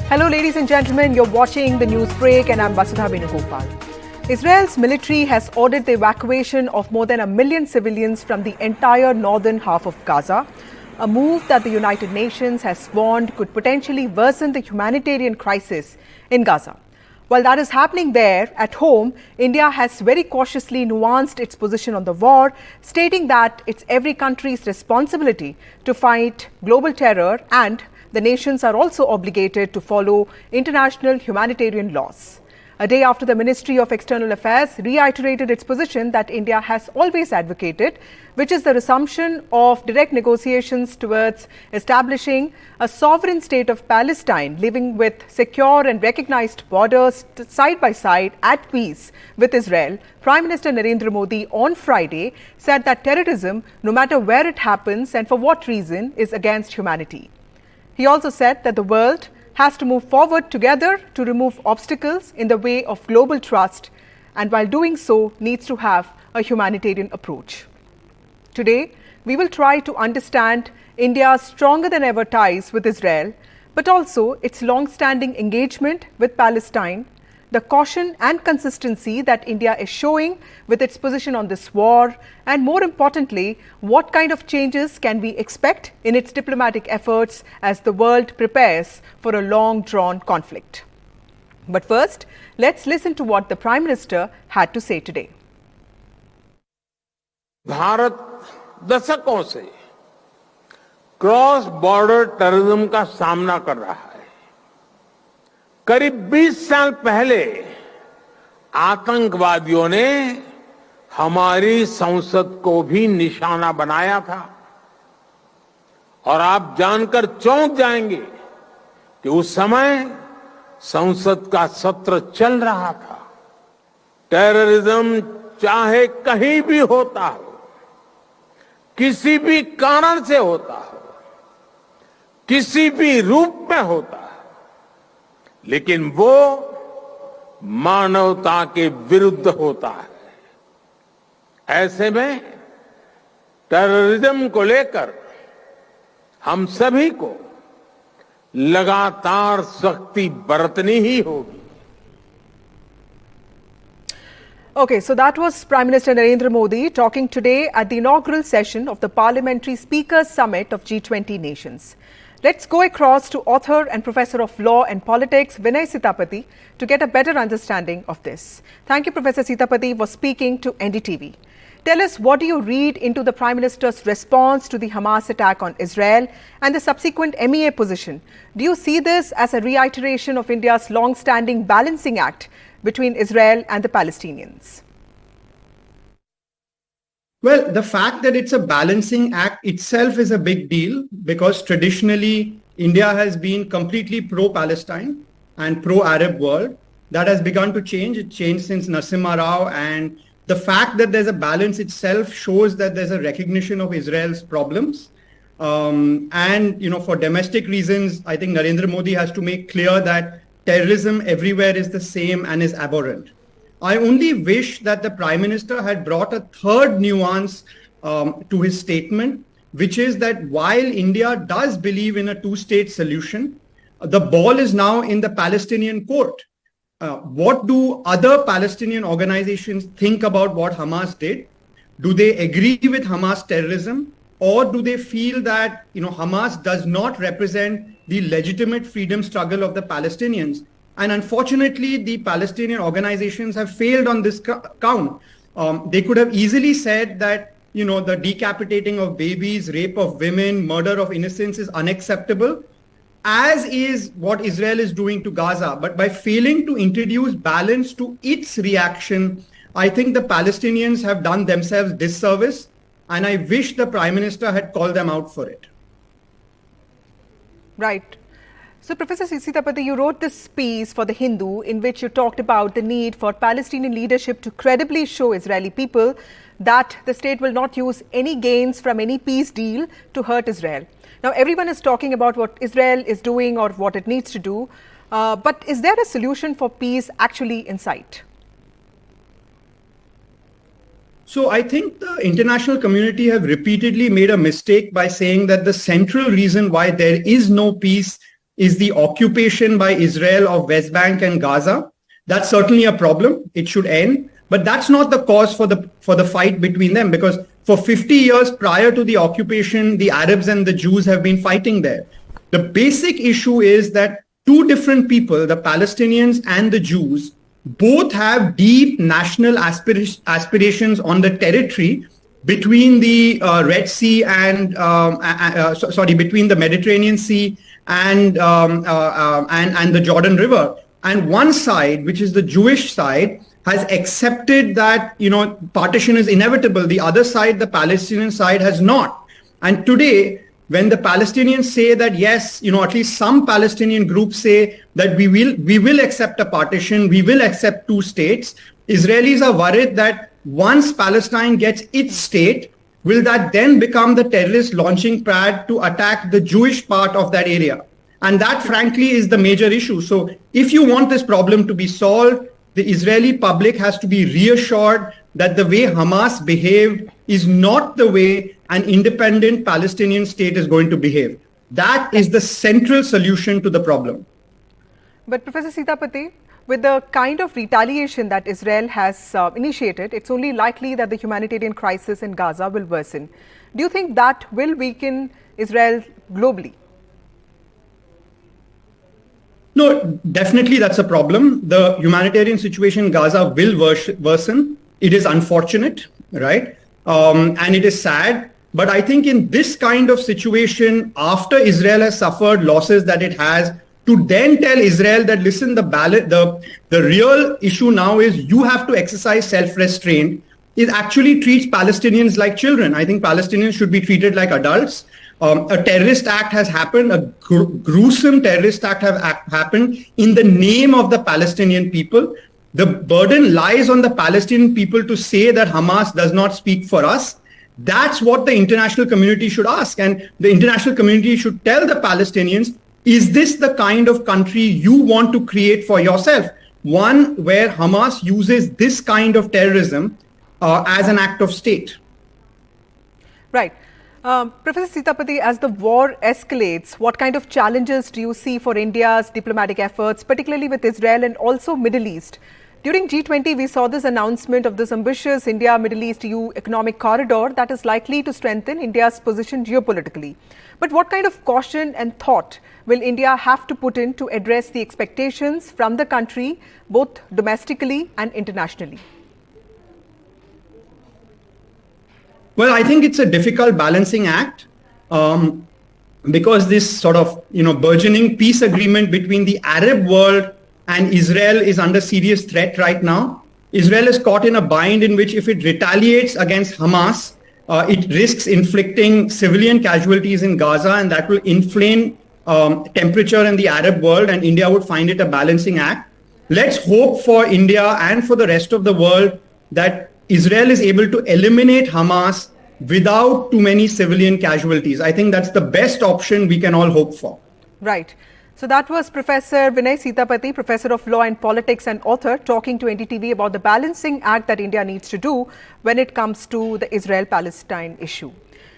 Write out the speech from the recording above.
Hello, ladies and gentlemen. You're watching the Newsbreak, and I'm Vasudha Venugopal. Israel's military has ordered the evacuation of more than 1 million civilians from the entire northern half of Gaza, a move that the United Nations has warned could potentially worsen the humanitarian crisis in Gaza. While that is happening there, at home, India has very cautiously nuanced its position on the war, stating that it's every country's responsibility to fight global terror, and the nations are also obligated to follow international humanitarian laws. A day after the Ministry of External Affairs reiterated its position that India has always advocated, which is the resumption of direct negotiations towards establishing a sovereign state of Palestine, living with secure and recognized borders side by side at peace with Israel, Prime Minister Narendra Modi on Friday said that terrorism, no matter where it happens and for what reason, is against humanity. He also said that the world has to move forward together to remove obstacles in the way of global trust, and while doing so, needs to have a humanitarian approach. Today, we will try to understand India's stronger than ever ties with Israel, but also its long-standing engagement with Palestine, the caution and consistency that India is showing with its position on this war, and more importantly, what kind of changes can we expect in its diplomatic efforts as the world prepares for a long-drawn conflict. But first, let's listen to what the Prime Minister had to say today. Bharat दशकों से cross border terrorism का सामना कर रहा है। करीब 20 साल पहले आतंकवादियों ने हमारी संसद को भी निशाना बनाया था, और आप जानकर चौंक जाएंगे कि उस समय संसद का सत्र चल रहा था। टेररिज्म चाहे कहीं भी होता हो, किसी भी कारण से होता हो, किसी भी रूप में होता है, लेकिन वो मानवता के विरुद्ध होता है। ऐसे में टेररिज्म को लेकर हम सभी को लगातार सख्ती बरतनी ही होगी। Okay, so that was Prime Minister Narendra Modi talking today at the inaugural session of the Parliamentary Speakers Summit of G20 nations. Let's go across to author and professor of law and politics, Vinay Sitapati, to get a better understanding of this. Thank you, Professor Sitapati, for speaking to NDTV. Tell us, what do you read into the Prime Minister's response to the Hamas attack on Israel and the subsequent MEA position? Do you see this as a reiteration of India's long-standing balancing act between Israel and the Palestinians? Well, the fact that it's a balancing act itself is a big deal, because traditionally India has been completely pro-Palestine and pro-Arab world. That has begun to change. It changed since Narasimha Rao, and the fact that there's a balance itself shows that there's a recognition of Israel's problems. And, for domestic reasons, I think Narendra Modi has to make clear that terrorism everywhere is the same and is abhorrent. I only wish that the Prime Minister had brought a third nuance to his statement, which is that while India does believe in a two-state solution, the ball is now in the Palestinian court. What do other Palestinian organizations think about what Hamas did? Do they agree with Hamas terrorism, or do they feel that Hamas does not represent the legitimate freedom struggle of the Palestinians? And unfortunately, the Palestinian organizations have failed on this count. They could have easily said that, the decapitating of babies, rape of women, murder of innocents is unacceptable, as is what Israel is doing to Gaza. But by failing to introduce balance to its reaction, I think the Palestinians have done themselves disservice, and I wish the Prime Minister had called them out for it. Right. So, Professor Sitapati, you wrote this piece for The Hindu in which you talked about the need for Palestinian leadership to credibly show Israeli people that the state will not use any gains from any peace deal to hurt Israel. Now, everyone is talking about what Israel is doing or what it needs to do, but is there a solution for peace actually in sight? So I think the international community have repeatedly made a mistake by saying that the central reason why there is no peace is the occupation by Israel of West Bank and Gaza. That's certainly a problem. It should end. But that's not the cause for the fight between them, because for 50 years prior to the occupation, the Arabs and the Jews have been fighting there. The basic issue is that two different people, the Palestinians and the Jews, both have deep national aspirations on the territory between the Red Sea and between the Mediterranean Sea and the Jordan River. And one side, which is the Jewish side, has accepted that partition is inevitable. The other side, the Palestinian side, has not. And today, when the Palestinians say that yes, at least some Palestinian groups say that we will accept a partition, we will accept two states, Israelis are worried that once Palestine gets its state, will that then become the terrorist launching pad to attack the Jewish part of that area? And that, frankly, is the major issue. So if you want this problem to be solved, the Israeli public has to be reassured that the way Hamas behaved is not the way an independent Palestinian state is going to behave. That is the central solution to the problem. But Professor Sitapati, with the kind of retaliation that Israel has initiated, it's only likely that the humanitarian crisis in Gaza will worsen. Do you think that will weaken Israel globally? No, definitely that's a problem. The humanitarian situation in Gaza will worsen. It is unfortunate, right? And it is sad. But I think in this kind of situation, after Israel has suffered losses that it has, to then tell Israel that, listen, the real issue now is you have to exercise self-restraint, it actually treats Palestinians like children. I think Palestinians should be treated like adults. A terrorist act has happened, a gruesome terrorist act have happened in the name of the Palestinian people. The burden lies on the Palestinian people to say that Hamas does not speak for us. That's what the international community should ask. And the international community should tell the Palestinians, is this the kind of country you want to create for yourself? One where Hamas uses this kind of terrorism as an act of state. Right. Professor Sitapati, as the war escalates, what kind of challenges do you see for India's diplomatic efforts, particularly with Israel and also Middle East? During G20, we saw this announcement of this ambitious India-Middle East-EU economic corridor that is likely to strengthen India's position geopolitically. But what kind of caution and thought will India have to put in to address the expectations from the country, both domestically and internationally? Well, I think it's a difficult balancing act because this sort of, burgeoning peace agreement between the Arab world and Israel is under serious threat right now. Israel is caught in a bind in which if it retaliates against Hamas, it risks inflicting civilian casualties in Gaza, and that will inflame temperature in the Arab world, and India would find it a balancing act. Let's hope for India and for the rest of the world that Israel is able to eliminate Hamas without too many civilian casualties. I think that's the best option we can all hope for. Right. So that was Professor Vinay Sitapati, Professor of Law and Politics and author, talking to NDTV about the balancing act that India needs to do when it comes to the Israel-Palestine issue.